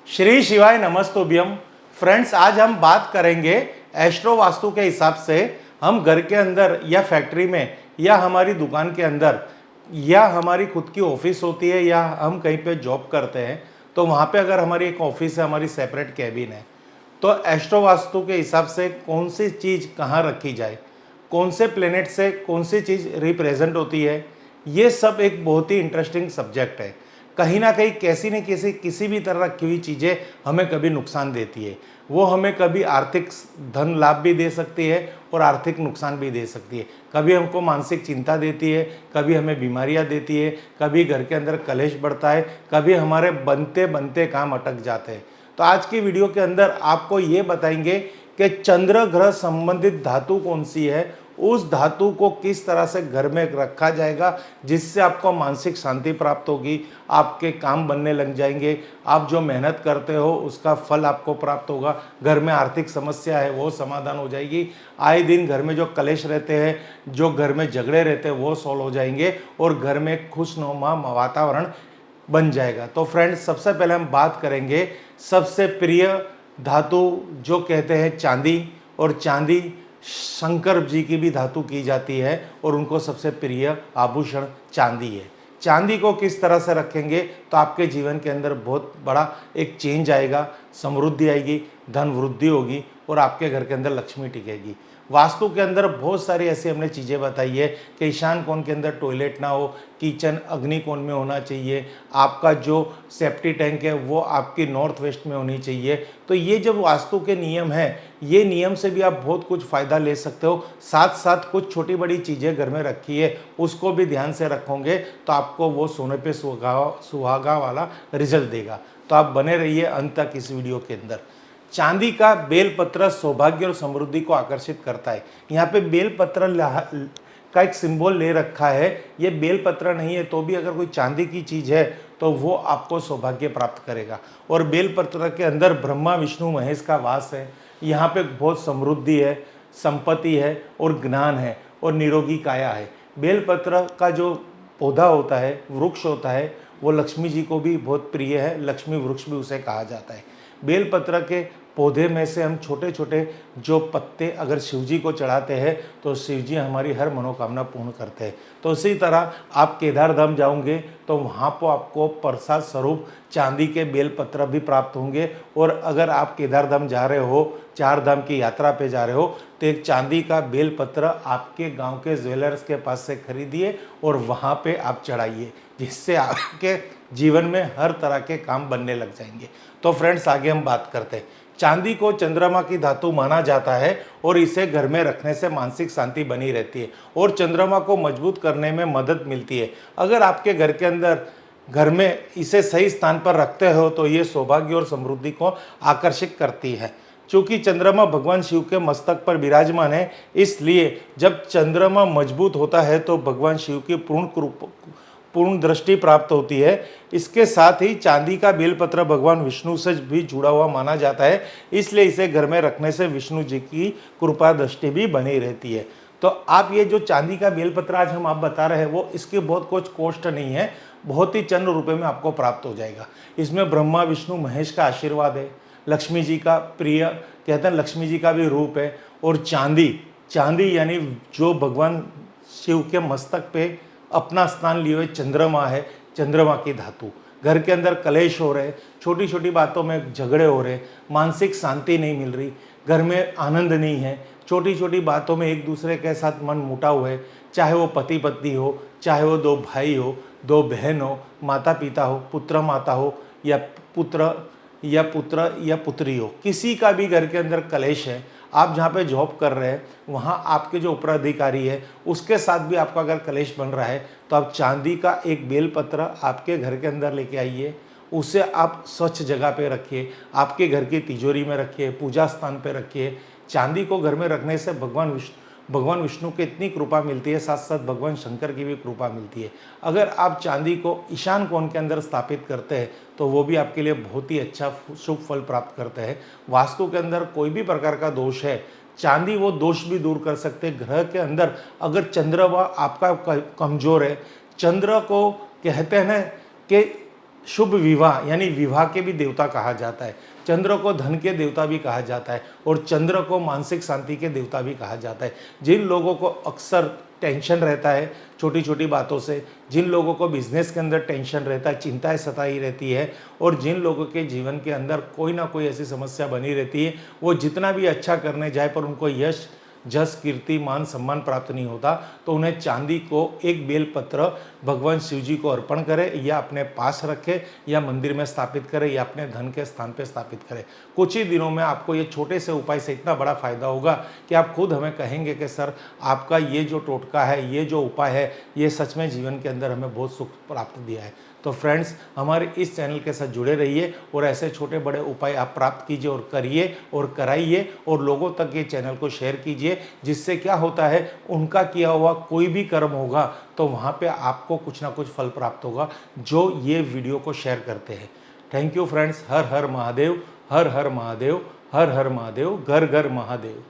श्री शिवाय नमस्तुभ्यम। फ्रेंड्स, आज हम बात करेंगे एस्ट्रो वास्तु के हिसाब से हम घर के अंदर या फैक्ट्री में या हमारी दुकान के अंदर या हमारी खुद की ऑफिस होती है या हम कहीं पे जॉब करते हैं तो वहाँ पे अगर हमारी एक ऑफिस है, हमारी सेपरेट कैबिन है, तो एस्ट्रो वास्तु के हिसाब से कौन सी चीज़ कहाँ रखी जाए, कौन से प्लेनेट से कौन सी चीज़ रिप्रेजेंट होती है, ये सब एक बहुत ही इंटरेस्टिंग सब्जेक्ट है। कहीं ना कहीं कैसी न कैसी किसी भी तरह रखी हुई चीज़ें हमें कभी नुकसान देती है। वो हमें कभी आर्थिक धन लाभ भी दे सकती है और आर्थिक नुकसान भी दे सकती है। कभी हमको मानसिक चिंता देती है, कभी हमें बीमारियां देती है, कभी घर के अंदर कलेश बढ़ता है, कभी हमारे बनते बनते काम अटक जाते हैं। तो आज की वीडियो के अंदर आपको ये बताएंगे कि चंद्र ग्रह संबंधित धातु कौन सी है, उस धातु को किस तरह से घर में रखा जाएगा जिससे आपको मानसिक शांति प्राप्त होगी, आपके काम बनने लग जाएंगे, आप जो मेहनत करते हो उसका फल आपको प्राप्त होगा, घर में आर्थिक समस्या है वो समाधान हो जाएगी, आए दिन घर में जो कलेश रहते हैं, जो घर में झगड़े रहते हैं वो सॉल्व हो जाएंगे और घर में खुशनुमा वातावरण बन जाएगा। तो फ्रेंड्स, सबसे पहले हम बात करेंगे सबसे प्रिय धातु जो कहते हैं चांदी। और चांदी शंकर जी की भी धातु की जाती है और उनको सबसे प्रिय आभूषण चांदी है। चांदी को किस तरह से रखेंगे तो आपके जीवन के अंदर बहुत बड़ा एक चेंज आएगा, समृद्धि आएगी, धन वृद्धि होगी और आपके घर के अंदर लक्ष्मी टिकेगी। वास्तु के अंदर बहुत सारी ऐसी हमने चीज़ें बताई है कि ईशान कोण के अंदर टॉयलेट ना हो, किचन अग्नि कोण में होना चाहिए, आपका जो सेफ्टी टैंक है वो आपकी नॉर्थ वेस्ट में होनी चाहिए। तो ये जब वास्तु के नियम हैं, ये नियम से भी आप बहुत कुछ फ़ायदा ले सकते हो। साथ साथ कुछ छोटी बड़ी चीज़ें घर में रखी है, उसको भी ध्यान से रखोगे तो आपको वो सोने पे सुहागा वाला रिजल्ट देगा। तो आप बने रहिए अंत तक इस वीडियो के अंदर। चांदी का बेलपत्र सौभाग्य और समृद्धि को आकर्षित करता है। यहाँ पे बेलपत्र का एक सिंबल ले रखा है। ये बेलपत्र नहीं है तो भी अगर कोई चांदी की चीज़ है तो वो आपको सौभाग्य प्राप्त करेगा। और बेलपत्र के अंदर ब्रह्मा विष्णु महेश का वास है। यहाँ पे बहुत समृद्धि है, संपत्ति है और ज्ञान है और निरोगी काया है। बेलपत्र का जो पौधा होता है, वृक्ष होता है, वो लक्ष्मी जी को भी बहुत प्रिय है। लक्ष्मी वृक्ष भी उसे कहा जाता है। बेलपत्र के पौधे में से हम छोटे छोटे जो पत्ते अगर शिव जी को चढ़ाते हैं तो शिव जी हमारी हर मनोकामना पूर्ण करते हैं। तो इसी तरह आप केदार धाम जाओगे तो वहाँ पर आपको प्रसाद स्वरूप चांदी के बेलपत्र भी प्राप्त होंगे। और अगर आप केदार धाम जा रहे हो, 4 धाम की यात्रा पे जा रहे हो, तो एक चांदी का बेलपत्र आपके गांव के ज्वेलर्स के पास से खरीदिए और वहाँ पे आप चढ़ाइए, जिससे आपके जीवन में हर तरह के काम बनने लग जाएंगे। तो फ्रेंड्स, आगे हम बात करते हैं। चांदी को चंद्रमा की धातु माना जाता है और इसे घर में रखने से मानसिक शांति बनी रहती है और चंद्रमा को मजबूत करने में मदद मिलती है। अगर आपके घर के अंदर घर में इसे सही स्थान पर रखते हो तो ये सौभाग्य और समृद्धि को आकर्षित करती है। चूँकि चंद्रमा भगवान शिव के मस्तक पर विराजमान है, इसलिए जब चंद्रमा मजबूत होता है तो भगवान शिव की पूर्ण दृष्टि प्राप्त होती है। इसके साथ ही चांदी का बेलपत्र भगवान विष्णु से भी जुड़ा हुआ माना जाता है, इसलिए इसे घर में रखने से विष्णु जी की कृपा दृष्टि भी बनी रहती है। तो आप ये जो चांदी का बेलपत्र आज हम आप बता रहे हैं वो इसकी बहुत कुछ कॉस्ट नहीं है, बहुत ही चंद रुपये में आपको प्राप्त हो जाएगा। इसमें ब्रह्मा विष्णु महेश का आशीर्वाद है, लक्ष्मी जी का प्रिय कहते हैं लक्ष्मी जी का भी रूप है। और चांदी यानी जो भगवान शिव के मस्तक पे अपना स्थान लिए हुए चंद्रमा है, चंद्रमा की धातु। घर के अंदर कलेश हो रहे, छोटी छोटी बातों में झगड़े हो रहे, मानसिक शांति नहीं मिल रही, घर में आनंद नहीं है, छोटी छोटी बातों में एक दूसरे के साथ मन मुटाव है, चाहे वो पति पत्नी हो, चाहे वो 2 भाई हो, 2 बहन हो, माता पिता हो, पुत्र माता हो या पुत्र या पुत्री हो, किसी का भी घर के अंदर कलेश है, आप जहाँ पे जॉब कर रहे हैं वहाँ आपके जो उत्तराधिकारी है उसके साथ भी आपका अगर कलेश बन रहा है तो आप चांदी का एक बेलपत्र आपके घर के अंदर लेके आइए, उसे आप स्वच्छ जगह पे रखिए, आपके घर की तिजोरी में रखिए, पूजा स्थान पे रखिए। चांदी को घर में रखने से भगवान विष्णु की इतनी कृपा मिलती है, साथ साथ भगवान शंकर की भी कृपा मिलती है। अगर आप चांदी को ईशान कोण के अंदर स्थापित करते हैं तो वो भी आपके लिए बहुत ही अच्छा शुभ फल प्राप्त करते हैं। वास्तु के अंदर कोई भी प्रकार का दोष है, चांदी वो दोष भी दूर कर सकते हैं। ग्रह के अंदर अगर चंद्रमा आपका कमजोर है, चंद्र को कहते हैं ना कि शुभ विवाह यानी विवाह के भी देवता कहा जाता है। चंद्र को धन के देवता भी कहा जाता है और चंद्र को मानसिक शांति के देवता भी कहा जाता है। जिन लोगों को अक्सर टेंशन रहता है छोटी छोटी बातों से, जिन लोगों को बिजनेस के अंदर टेंशन रहता है, चिंताएं सताई रहती है, और जिन लोगों के जीवन के अंदर कोई ना कोई ऐसी समस्या बनी रहती है, वो जितना भी अच्छा करने जाए पर उनको यश जस कीर्ति मान सम्मान प्राप्त नहीं होता, तो उन्हें चांदी को एक बेलपत्र भगवान शिव जी को अर्पण करें या अपने पास रखें या मंदिर में स्थापित करें या अपने धन के स्थान पर स्थापित करें। कुछ ही दिनों में आपको ये छोटे से उपाय से इतना बड़ा फायदा होगा कि आप खुद हमें कहेंगे कि सर आपका ये जो टोटका है, ये जो उपाय है, ये सच में जीवन के अंदर हमें बहुत सुख प्राप्त दिया है। तो फ्रेंड्स, हमारे इस चैनल के साथ जुड़े रहिए और ऐसे छोटे बड़े उपाय आप प्राप्त कीजिए और करिए और कराइए और लोगों तक ये चैनल को शेयर कीजिए, जिससे क्या होता है, उनका किया हुआ कोई भी कर्म होगा तो वहाँ पे आपको कुछ ना कुछ फल प्राप्त होगा जो ये वीडियो को शेयर करते हैं। Thank you friends. Har Har Mahadev, Har Har Mahadev, Har Har Mahadev, घर घर महादेव।